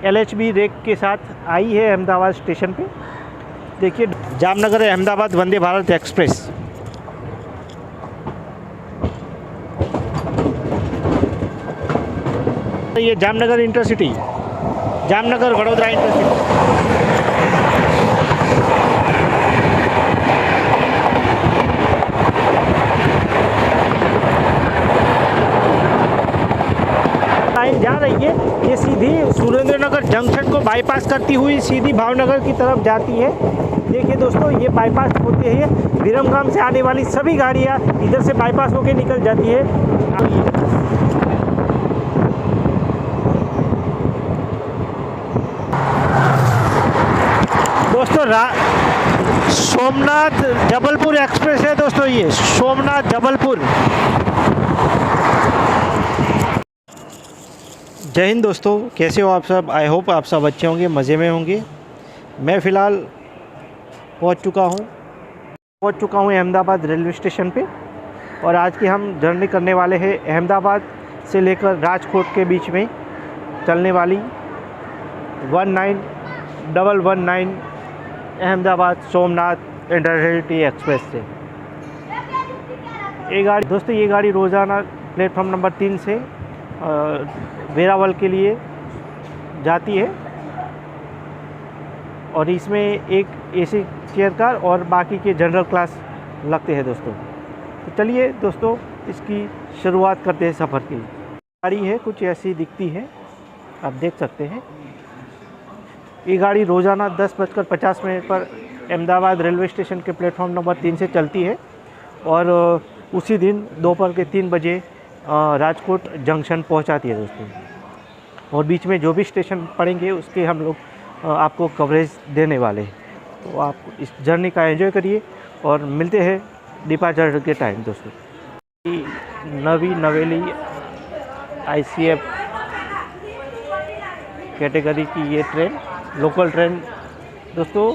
LHB rake के साथ आई है अहमदाबाद स्टेशन पे। देखिए जामनगर अहमदाबाद वंदे भारत एक्सप्रेस। ये Jamnagar intercity, Jamnagar Vadodara intercity. Line जा रही है, ये सीधी सुरेंद्रनगर जंक्शन को बाईपास करती हुई सीधी भावनगर की तरफ जाती है। देखिए दोस्तों, ये बाईपास होती है, विरमगाम से आने वाली सभी गाड़ियाँ इधर से बाईपास होकर निकल जाती है। दोस्तों सोमनाथ जबलपुर एक्सप्रेस है दोस्तों, ये सोमनाथ जबलपुर। जय हिंद दोस्तों, कैसे हो आप सब? आई होप आप सब अच्छे होंगे, मज़े में होंगे। मैं फ़िलहाल पहुंच चुका हूं अहमदाबाद रेलवे स्टेशन पे, और आज की हम जर्नी करने वाले हैं अहमदाबाद से लेकर राजकोट के बीच में चलने वाली 1919 अहमदाबाद सोमनाथ इंटरसिटी एक्सप्रेस से। ये गाड़ी रोज़ाना प्लेटफॉर्म नंबर 3 से वेरावल के लिए जाती है, और इसमें एक AC चेयर कार और बाकी के जनरल क्लास लगते हैं दोस्तों। तो चलिए दोस्तों, इसकी शुरुआत करते हैं सफ़र की। गाड़ी है कुछ ऐसी दिखती है, आप देख सकते हैं। ये गाड़ी रोज़ाना 10:50 पर अहमदाबाद रेलवे स्टेशन के प्लेटफॉर्म नंबर 3 से चलती है, और उसी दिन दोपहर के 3 बजे राजकोट जंक्शन पहुंचाती है दोस्तों। और बीच में जो भी स्टेशन पड़ेंगे उसके हम लोग आपको कवरेज देने वाले हैं। तो आप इस जर्नी का एंजॉय करिए, और मिलते हैं डिपार्चर के टाइम दोस्तों। नवी नवेली ICF कैटेगरी की ये ट्रेन, लोकल ट्रेन दोस्तों,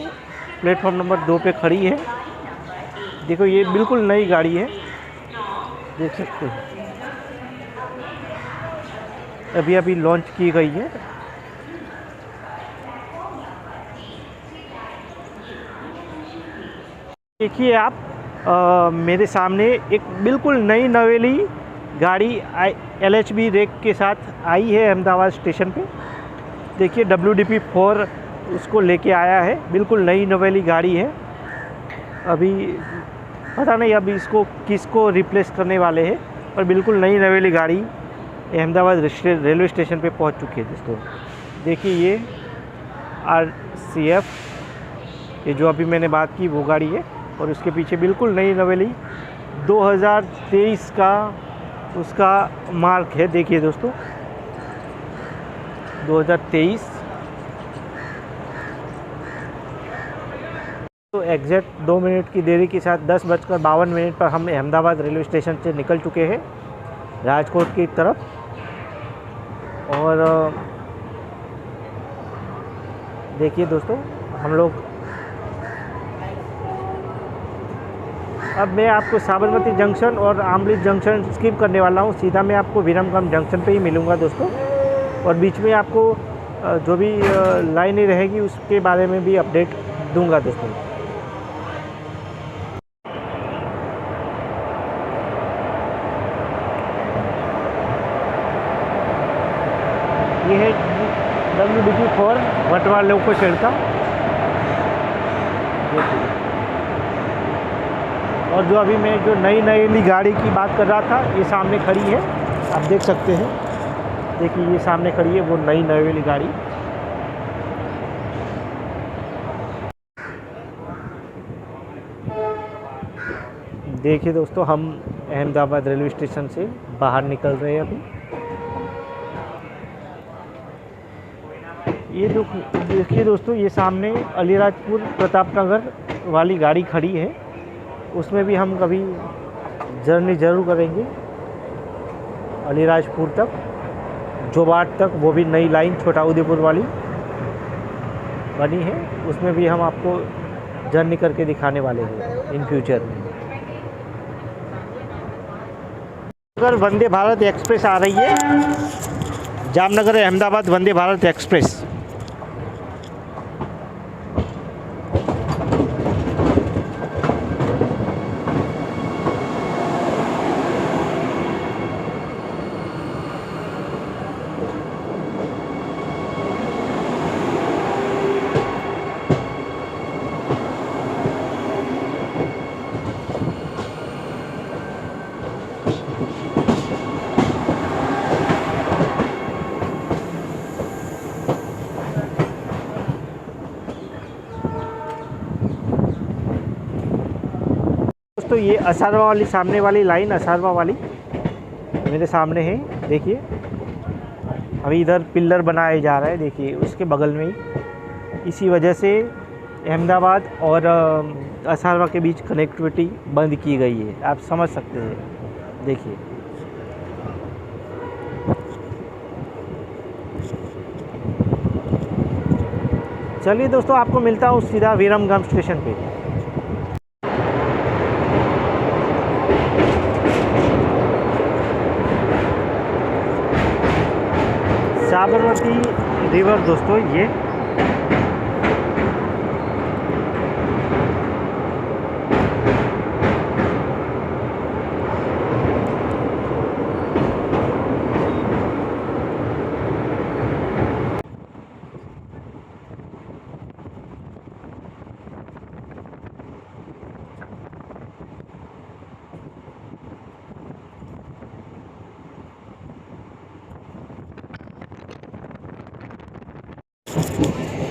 प्लेटफॉर्म नंबर 2 पे खड़ी है। देखो ये बिल्कुल नई गाड़ी है, देख सकते हैं, अभी लॉन्च की गई है। देखिए आप मेरे सामने एक बिल्कुल नई नवेली गाड़ी LHB रेक के साथ आई है अहमदाबाद स्टेशन पे। देखिए WDP-4 उसको लेके आया है, बिल्कुल नई नवेली गाड़ी है। अभी पता नहीं अभी इसको किसको रिप्लेस करने वाले हैं, पर बिल्कुल नई नवेली गाड़ी अहमदाबाद रेलवे स्टेशन पे पहुंच चुकी है दोस्तों। देखिए ये RCF, ये जो अभी मैंने बात की वो गाड़ी है, और उसके पीछे बिल्कुल नई नवेली 2023 का उसका मार्क है। देखिए दोस्तों 2023। तो एग्जैक्ट 2 मिनट की देरी के साथ 10:52 पर हम अहमदाबाद रेलवे स्टेशन से निकल चुके हैं राजकोट की तरफ। और देखिए दोस्तों, हम लोग अब मैं आपको साबरमती जंक्शन और आमली जंक्शन स्किप करने वाला हूँ। सीधा मैं आपको विरमगाम जंक्शन पे ही मिलूँगा दोस्तों, और बीच में आपको जो भी लाइनें रहेगी उसके बारे में भी अपडेट दूंगा दोस्तों। ये है WDP-4 वटवा लोको शेड का। और जो अभी मैं जो नई नई गाड़ी की बात कर रहा था, ये सामने खड़ी है, आप देख सकते हैं। देखिए ये सामने खड़ी है वो नई नवेली गाड़ी। देखिए दोस्तों, हम अहमदाबाद रेलवे स्टेशन से बाहर निकल रहे हैं अभी। ये जो देखिए दोस्तों, ये सामने अलीराजपुर प्रतापनगर वाली गाड़ी खड़ी है, उसमें भी हम कभी जर्नी ज़रूर करेंगे अलीराजपुर तक, जोबाट तक। वो भी नई लाइन छोटा उदेपुर वाली बनी है, उसमें भी हम आपको जर्नी करके दिखाने वाले हैं इन फ्यूचर में। अगर वंदे भारत एक्सप्रेस आ रही है जामनगर अहमदाबाद वंदे भारत एक्सप्रेस। दोस्तों ये असारवा वाली, सामने वाली लाइन असारवा वाली मेरे सामने है, देखिए अभी इधर पिलर बनाया जा रहा है, देखिए उसके बगल में ही। इसी वजह से अहमदाबाद और असारवा के बीच कनेक्टिविटी बंद की गई है, आप समझ सकते हैं। देखिए चलिए दोस्तों, आपको मिलता हूँ सीधा विरमगाम स्टेशन पे। साबरमती रिवर दोस्तों ये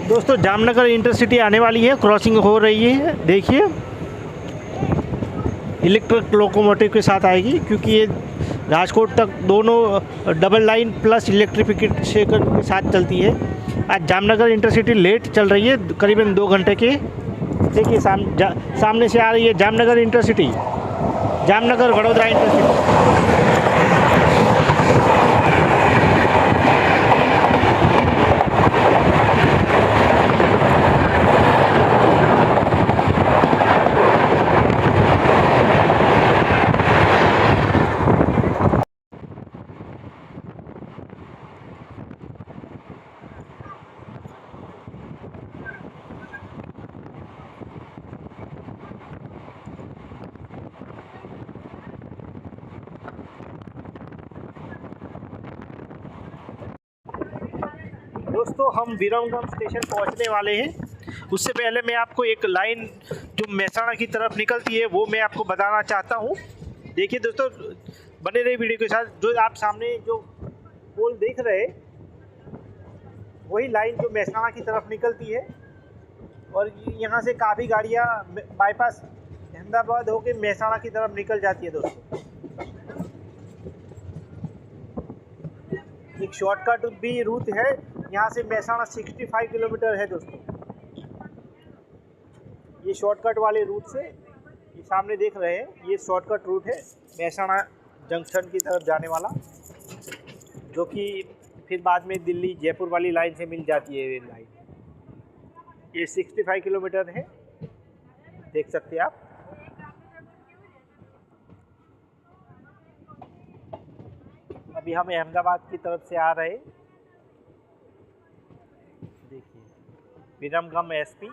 दोस्तों जामनगर इंटरसिटी आने वाली है, क्रॉसिंग हो रही है। देखिए इलेक्ट्रिक लोकोमोटिव के साथ आएगी, क्योंकि ये राजकोट तक दोनों डबल लाइन प्लस इलेक्ट्रिफिकेशन के साथ चलती है। आज जामनगर इंटरसिटी लेट चल रही है, करीबन 2 घंटे के। देखिए सामने से आ रही है जामनगर इंटरसिटी, जामनगर वडोदरा इंटरसिटी। दोस्तों हम विरमगाम स्टेशन पहुंचने वाले हैं। उससे पहले मैं आपको एक लाइन जो मेहसाणा की तरफ निकलती है वो मैं आपको बताना चाहता हूं। देखिए दोस्तों, बने रहिए वीडियो के साथ। जो आप सामने जो पोल देख रहे हैं वही लाइन जो मेहसाणा की तरफ निकलती है, और यहाँ से काफ़ी गाड़ियाँ बाईपास अहमदाबाद होकर मेहसाणा की तरफ निकल जाती है दोस्तों। एक शॉर्टकट भी रूट है यहाँ से मेहसाणा, 65 किलोमीटर है दोस्तों। ये शॉर्टकट वाले रूट से, ये सामने देख रहे हैं, ये शॉर्टकट रूट है मेहसाणा जंक्शन की तरफ जाने वाला, जो कि फिर बाद में दिल्ली जयपुर वाली लाइन से मिल जाती है। ये लाइन ये 65 किलोमीटर है, देख सकते हैं आप। अभी हम अहमदाबाद की तरफ से आ रहे हैं। देखिए विरमगाम एसपी,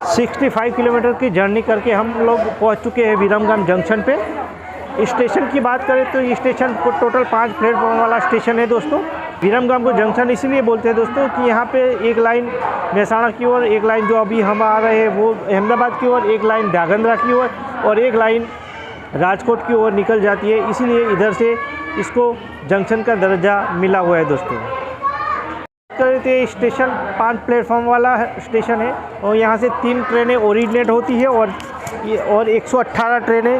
सिक्सटी 65 किलोमीटर की जर्नी करके हम लोग पहुंच चुके हैं विरमगाम जंक्शन पे। स्टेशन की बात करें तो ये स्टेशन टोटल 5 प्लेटफॉर्म वाला स्टेशन है दोस्तों। विरमगाम को जंक्शन इसलिए बोलते हैं दोस्तों कि यहाँ पे एक लाइन मेहसाणा की ओर, एक लाइन जो अभी हम आ रहे हैं वो अहमदाबाद की ओर, एक लाइन ध्रांगध्रा की ओर और एक लाइन राजकोट की ओर निकल जाती है। इसीलिए इधर से इसको जंक्शन का दर्जा मिला हुआ है दोस्तों। करते स्टेशन 5 प्लेटफॉर्म वाला स्टेशन है, और यहाँ से 3 ट्रेनें ओरिजिनेट होती है और 118 ट्रेनें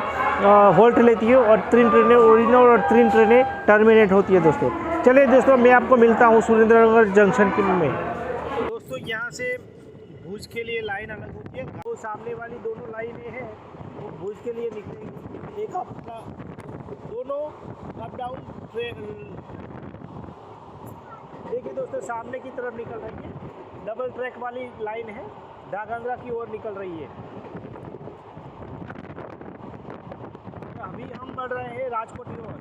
होल्ट लेती है, और 3 ट्रेनें ओरिजिनल और 3 ट्रेनें टर्मिनेट होती है दोस्तों। चलिए दोस्तों, मैं आपको मिलता हूँ सुरेंद्रनगर जंक्शन में। दोस्तों यहाँ से भुज के लिए लाइन अलग होती है, वो सामने वाली दोनों लाइनें हैं वो भुज के लिए निकलेंगी। एक अपना दोनों अप डाउन ट्रेन, देखिए दोस्तों सामने की तरफ निकल रही है, डबल ट्रैक वाली लाइन है, ध्रांगध्रा की ओर निकल रही है। अभी हम बढ़ रहे हैं राजकोट की ओर।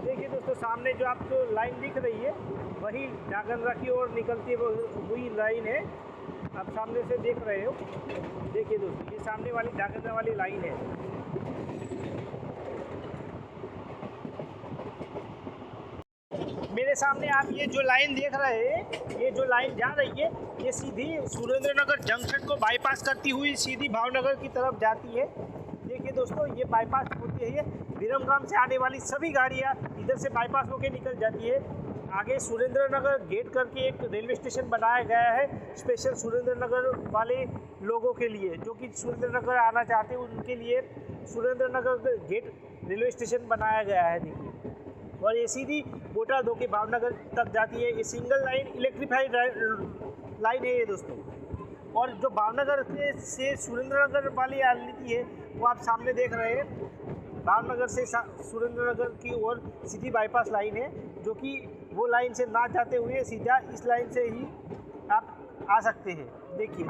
देखिए दोस्तों, सामने जो आपको लाइन दिख रही है वही ढागंद्रा की ओर निकलती हुई लाइन है। आप सामने से देख रहे हो। देखिए दोस्तों, ये सामने वाली ढागंद्रा वाली लाइन है। मेरे सामने आप ये जो लाइन देख रहे हैं, ये जो लाइन जा रही है, ये सीधी सुरेंद्रनगर जंक्शन को बाईपास करती हुई सीधी भावनगर की तरफ जाती है। देखिए दोस्तों, ये बाईपास होती है, विरमगाम से आने वाली सभी गाड़ियाँ इधर से बाईपास होकर निकल जाती है। आगे सुरेंद्रनगर गेट करके एक रेलवे स्टेशन बनाया गया है स्पेशल सुरेंद्रनगर वाले लोगों के लिए, जो कि सुरेंद्रनगर आना चाहते हैं उनके लिए सुरेंद्रनगर गेट रेलवे स्टेशन बनाया गया है। देखिए, और ये सीधी बोटाद होके भावनगर तक जाती है। ये सिंगल लाइन इलेक्ट्रीफाइड लाइन है ये दोस्तों। और जो भावनगर से सुरेंद्रनगर वाली आती है वो आप सामने देख रहे हैं। भावनगर से सुरेंद्रनगर की ओर सीधी बाईपास लाइन है, जो कि वो लाइन से ना जाते हुए सीधा इस लाइन से ही आप आ सकते हैं। देखिए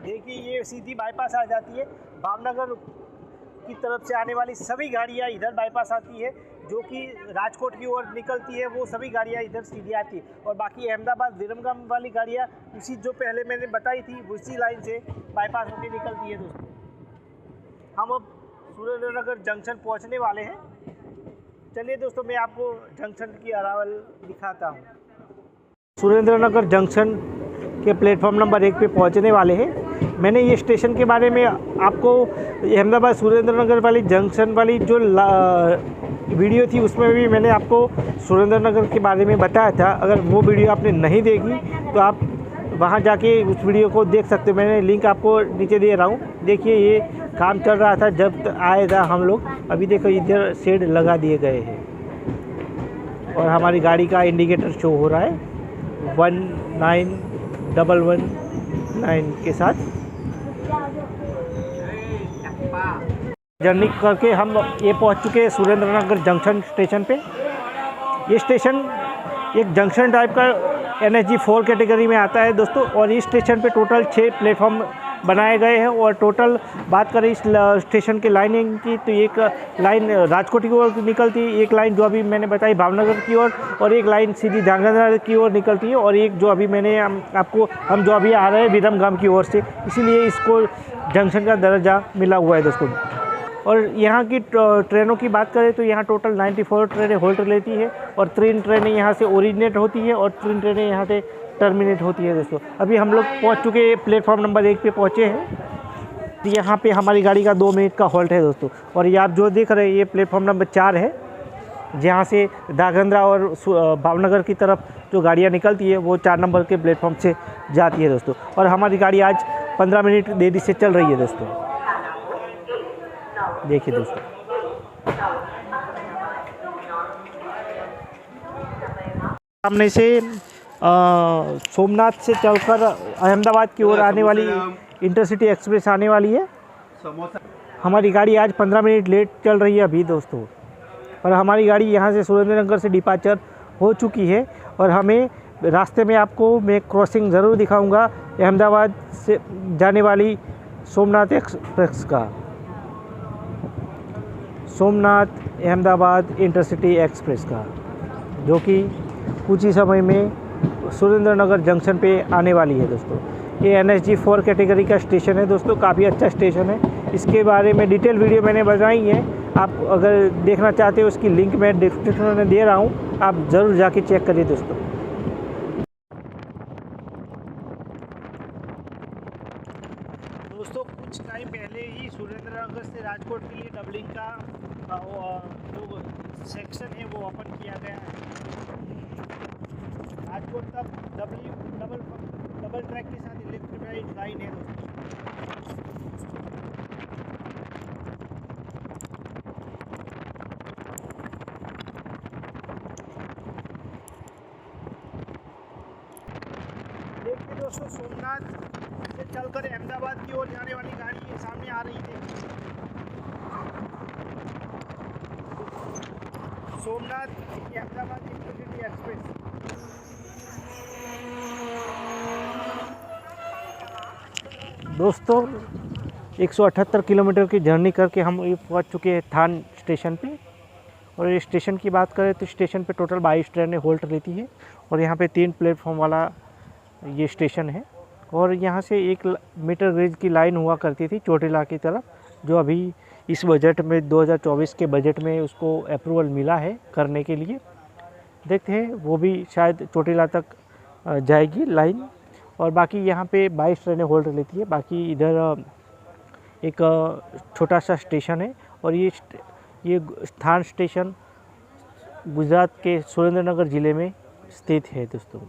देखिए, ये सीधी बाईपास आ जाती है। भावनगर की तरफ से आने वाली सभी गाड़ियाँ इधर बाईपास आती है, जो कि राजकोट की ओर निकलती है वो सभी गाड़ियाँ इधर सीधी आती है। और बाकी अहमदाबाद विरमगाम वाली गाड़ियाँ उसी जो पहले मैंने बताई थी उसी लाइन से बाईपास होकर निकलती है दोस्तों। हम अब सुरेंद्रनगर जंक्शन पहुँचने वाले हैं। चलिए दोस्तों, मैं आपको जंक्शन की अरावल दिखाता हूँ। सुरेंद्रनगर जंक्शन के प्लेटफॉर्म नंबर 1 पे पहुँचने वाले हैं। मैंने ये स्टेशन के बारे में आपको अहमदाबाद सुरेंद्रनगर वाली जंक्शन वाली जो वीडियो थी उसमें भी मैंने आपको सुरेंद्रनगर के बारे में बताया था। अगर वो वीडियो आपने नहीं देखी तो आप वहां जाके उस वीडियो को देख सकते हो। मैंने लिंक आपको नीचे दे रहा हूँ। देखिए, ये काम चल रहा था जब आए था हम लोग। अभी देखो, इधर शेड लगा दिए गए हैं और हमारी गाड़ी का इंडिकेटर शो हो रहा है 19119 के साथ। जर्नी करके हम ये पहुंच चुके हैं सुरेंद्रनगर जंक्शन स्टेशन पे। ये स्टेशन एक जंक्शन टाइप का NSG 4 कैटेगरी में आता है दोस्तों। और इस स्टेशन पे टोटल 6 प्लेटफॉर्म बनाए गए हैं। और टोटल बात करें इस स्टेशन के लाइनिंग की तो एक लाइन राजकोट की ओर निकलती है, एक लाइन जो अभी मैंने बताई भावनगर की ओर, और एक लाइन सीधी ढागंद्रा की ओर निकलती है, और एक जो अभी मैंने आपको हम जो अभी आ रहे हैं विरमगाम की ओर से, इसीलिए इसको जंक्शन का दर्जा मिला हुआ है दोस्तों। और यहाँ की ट्रेनों की बात करें तो यहाँ टोटल 94 ट्रेनें होल्ट लेती है और 3 ट्रेनें यहाँ से ओरिजिनेट होती है और 3 ट्रेनें यहाँ से टर्मिनेट होती है दोस्तों। अभी हम लोग पहुँच चुके हैं, प्लेटफॉर्म नंबर 1 पे पहुँचे हैं। यहाँ पे हमारी गाड़ी का 2 मिनट का हॉल्ट है दोस्तों। और ये आप जो देख रहे हैं ये प्लेटफॉर्म नंबर 4 है, जहाँ से ढागंद्रा और भावनगर की तरफ जो गाड़ियाँ निकलती है वो 4 नंबर के प्लेटफॉर्म से जाती है दोस्तों। और हमारी गाड़ी आज 15 मिनट देरी से चल रही है दोस्तों। देखिए दोस्तों, सामने से सोमनाथ से चलकर अहमदाबाद की ओर आने वाली इंटरसिटी एक्सप्रेस आने वाली है। हमारी गाड़ी आज 15 मिनट लेट चल रही है अभी दोस्तों। और हमारी गाड़ी यहाँ से सुरेंद्रनगर से डिपार्चर हो चुकी है। और हमें रास्ते में आपको मैं क्रॉसिंग ज़रूर दिखाऊंगा अहमदाबाद से जाने वाली सोमनाथ एक्सप्रेस का, सोमनाथ अहमदाबाद इंटरसिटी एक्सप्रेस का, जो कि कुछ ही समय में सुरेंद्रनगर जंक्शन पे आने वाली है दोस्तों। ये NSG 4 कैटेगरी का स्टेशन है दोस्तों, काफ़ी अच्छा स्टेशन है। इसके बारे में डिटेल वीडियो मैंने बनाई है, आप अगर देखना चाहते हो उसकी लिंक मैं डिस्क्रिप्शन में दे रहा हूँ, आप ज़रूर जाके चेक करिए दोस्तों। कुछ टाइम पहले ही सुरेंद्रनगर से राजकोट के लिए डबलिंग का जो सेक्शन है वो ओपन किया गया है। राजकोट तक डबल ट्रैक के साथ इलेक्ट्रिफाइड लाइन है दोस्तों। देखिए दोस्तों, सोमनाथ से चलकर अहमदाबाद की ओर जाने वाली गाड़ी ये सामने आ रही है। Somnath Ahmedabad intercity express. दोस्तों 178 किलोमीटर की जर्नी करके हम ये पहुंच चुके हैं थान स्टेशन पे। और ये स्टेशन की बात करें तो स्टेशन पे टोटल 22 ट्रेनें होल्ट लेती है और यहाँ पे 3 प्लेटफॉर्म वाला ये स्टेशन है। और यहाँ से 1 मीटर गेज की लाइन हुआ करती थी चोटिला की तरफ, जो अभी इस बजट में 2024 के बजट में उसको अप्रूवल मिला है करने के लिए। देखते हैं वो भी शायद चोटिला तक जाएगी लाइन। और बाकी यहाँ पे 22 ट्रेनें होल्ड लेती है। बाकी इधर एक छोटा सा स्टेशन है और ये थान स्टेशन गुजरात के सुरेंद्रनगर ज़िले में स्थित है दोस्तों।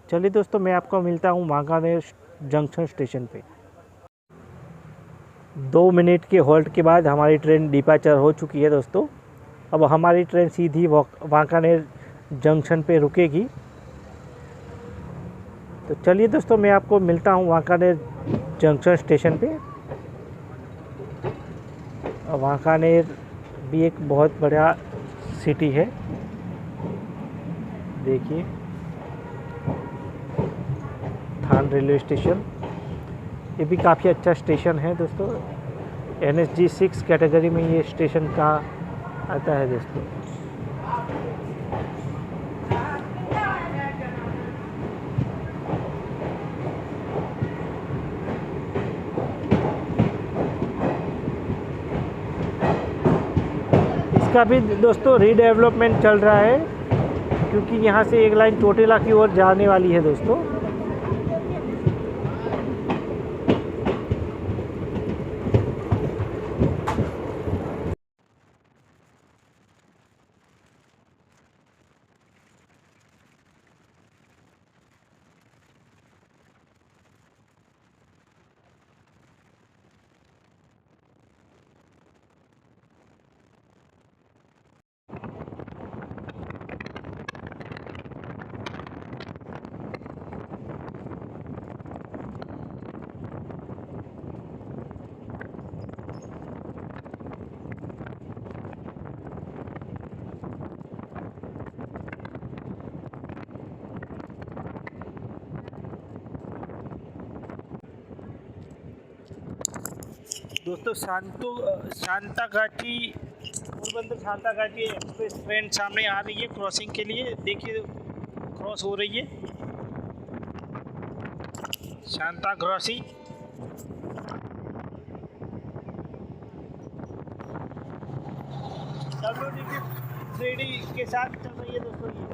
चलिए दोस्तों, मैं आपको मिलता हूँ वांकानेर जंक्शन स्टेशन पे। 2 मिनट के होल्ड के बाद हमारी ट्रेन डिपार्चर हो चुकी है दोस्तों। अब हमारी ट्रेन सीधी वांकानेर जंक्शन पे रुकेगी। तो चलिए दोस्तों, मैं आपको मिलता हूँ वांकानेर जंक्शन स्टेशन पे। वांकानेर भी एक बहुत बड़ा सिटी है, देखिए थान रेलवे स्टेशन। ये भी काफ़ी अच्छा स्टेशन है दोस्तों। NSG 6 कैटेगरी में ये स्टेशन का आता है दोस्तों। इसका भी दोस्तों रीडेवलपमेंट चल रहा है, क्योंकि यहाँ से एक लाइन चोटिला की ओर जाने वाली है दोस्तों। दोस्तों सांताघाटी पोरबंदर सांताघाटी एक्सप्रेस ट्रेन सामने आ रही है क्रॉसिंग के लिए। देखिए क्रॉस हो रही है सांता क्रॉसिंग। WD-3D के साथ चल रही है दोस्तों ये।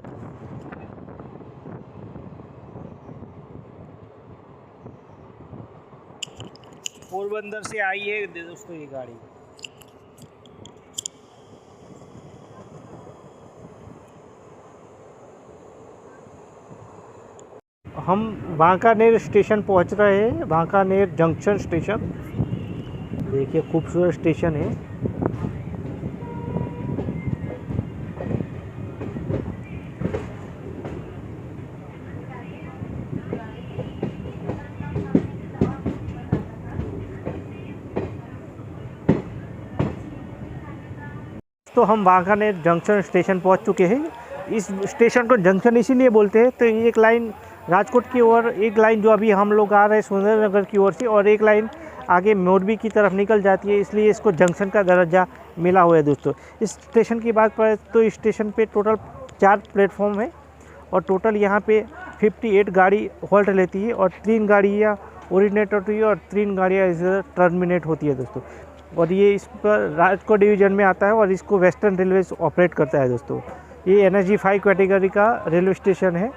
पोरबंदर से आई है दोस्तों ये गाड़ी। हम वांकानेर स्टेशन पहुंच रहे हैं, वांकानेर जंक्शन स्टेशन। देखिए खूबसूरत स्टेशन है। तो हम वांकानेर जंक्शन स्टेशन पहुंच चुके हैं। इस स्टेशन को जंक्शन इसीलिए बोलते हैं, तो एक लाइन राजकोट की ओर, एक लाइन जो अभी हम लोग आ रहे हैं सुरेंद्रनगर की ओर से, और एक लाइन आगे मोरबी की तरफ निकल जाती है, इसलिए इसको जंक्शन का दर्जा मिला हुआ है दोस्तों। इस स्टेशन की बात करें तो इस स्टेशन पे टोटल 4 प्लेटफॉर्म है और टोटल यहाँ पे 58 गाड़ी होल्ट लेती है और 3 गाड़ियाँ ओरिजिनेट होती है और 3 गाड़ियाँ इधर टर्मिनेट होती है दोस्तों। और ये इस पर राजकोट डिवीज़न में आता है और इसको वेस्टर्न रेलवे ऑपरेट करता है दोस्तों। ये NSG 5 कैटेगरी का रेलवे स्टेशन है,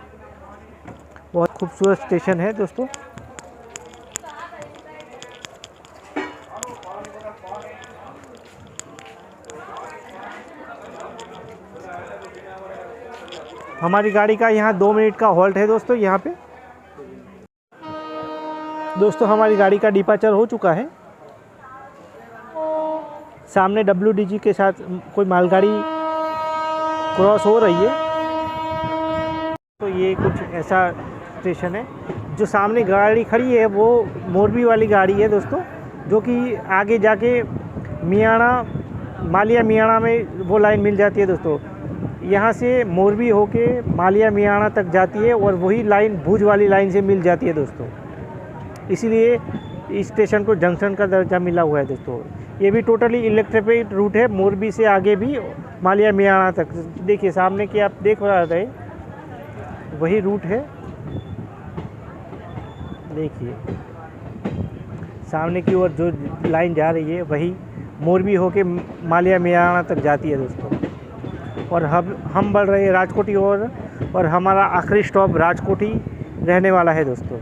बहुत खूबसूरत स्टेशन है दोस्तों। हमारी गाड़ी का यहाँ 2 मिनट का हॉल्ट है दोस्तों। यहाँ पे दोस्तों हमारी गाड़ी का डिपार्चर हो चुका है। सामने WDG के साथ कोई मालगाड़ी क्रॉस हो रही है। तो ये कुछ ऐसा स्टेशन है। जो सामने गाड़ी खड़ी है वो मोरबी वाली गाड़ी है दोस्तों, जो कि आगे जाके मियाणा मालिया मियाणा में वो लाइन मिल जाती है दोस्तों। यहाँ से मोरबी होके मालिया मियाणा तक जाती है और वही लाइन भुज वाली लाइन से मिल जाती है दोस्तों। इसीलिए इस स्टेशन को जंक्शन का दर्जा मिला हुआ है दोस्तों। ये भी टोटली इलेक्ट्रिफाइड रूट है, मोरबी से आगे भी मालिया मियाणा तक। देखिए सामने की आप देख रहे वही रूट है। देखिए सामने की ओर जो लाइन जा रही है वही मोरबी होके मालिया मियाणा तक जाती है दोस्तों। और हम बढ़ रहे हैं राजकोट की ओर और हमारा आखिरी स्टॉप राजकोट ही रहने वाला है दोस्तों।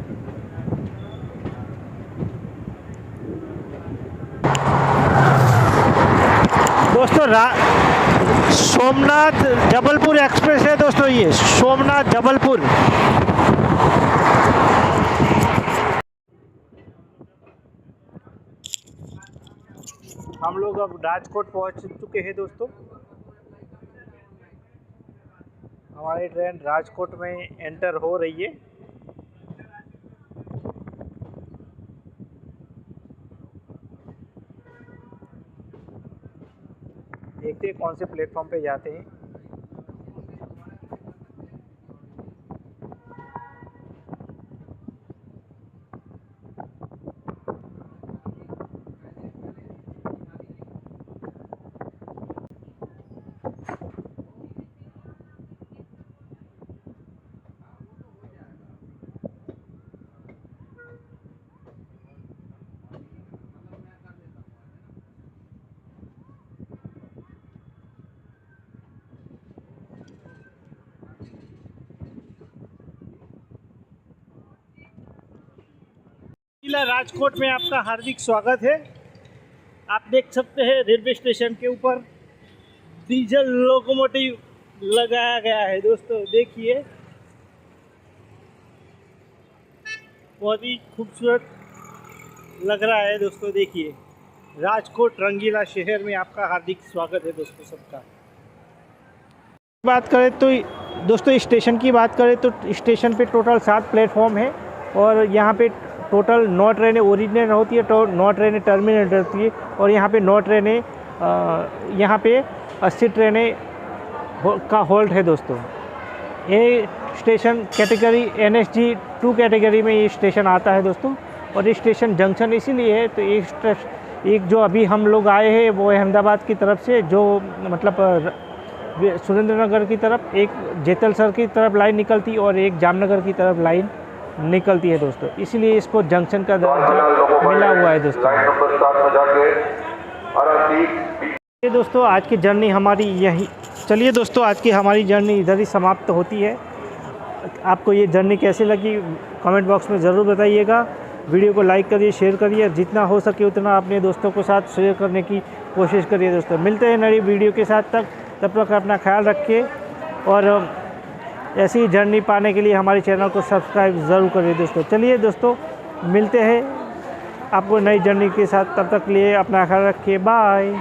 सोमनाथ जबलपुर एक्सप्रेस है दोस्तों, ये सोमनाथ जबलपुर। हम लोग अब राजकोट पहुंच चुके हैं दोस्तों। हमारी ट्रेन राजकोट में एंटर हो रही है। देखते हैं कौन से प्लेटफॉर्म पे जाते हैं। जिला राजकोट में आपका हार्दिक स्वागत है। आप देख सकते हैं रेलवे स्टेशन के ऊपर डीजल लोकोमोटिव लगाया गया है दोस्तों। देखिए बहुत ही खूबसूरत लग रहा है दोस्तों। देखिए राजकोट रंगीला शहर में आपका हार्दिक स्वागत है दोस्तों सबका। बात करें तो दोस्तों स्टेशन की बात करें तो स्टेशन पे टोटल 7 प्लेटफॉर्म है और यहाँ पे टोटल 9 ट्रेनें ओरिजिनल होती है, तो 9 ट्रेनें टर्मिनल रहती है और यहाँ पे 9 ट्रेनें यहाँ पे 80 ट्रेनें का होल्ड है दोस्तों। ये स्टेशन कैटेगरी NSG 2 कैटेगरी में ये स्टेशन आता है दोस्तों। और ये स्टेशन जंक्शन इसीलिए है तो एक जो अभी हम लोग आए हैं वो अहमदाबाद की तरफ से, जो मतलब सुरेंद्रनगर की तरफ एक जेतलसर की तरफ लाइन निकलती और एक जामनगर की तरफ लाइन निकलती है दोस्तों। इसीलिए इसको जंक्शन का दर्जा मिला हुआ है दोस्तों। ये दोस्तों आज की जर्नी हमारी यही। चलिए दोस्तों आज की हमारी जर्नी इधर ही समाप्त होती है। आपको ये जर्नी कैसी लगी कमेंट बॉक्स में ज़रूर बताइएगा। वीडियो को लाइक करिए, शेयर करिए, जितना हो सके उतना अपने दोस्तों के साथ शेयर करने की कोशिश करिए दोस्तों। मिलते हैं नई वीडियो के साथ, तब तक अपना ख्याल रखिए और ऐसी ही जर्नी पाने के लिए हमारे चैनल को सब्सक्राइब ज़रूर करिए दोस्तों। चलिए दोस्तों मिलते हैं आपको नई जर्नी के साथ, तब तक लिए अपना ख्याल रखिए। बाय।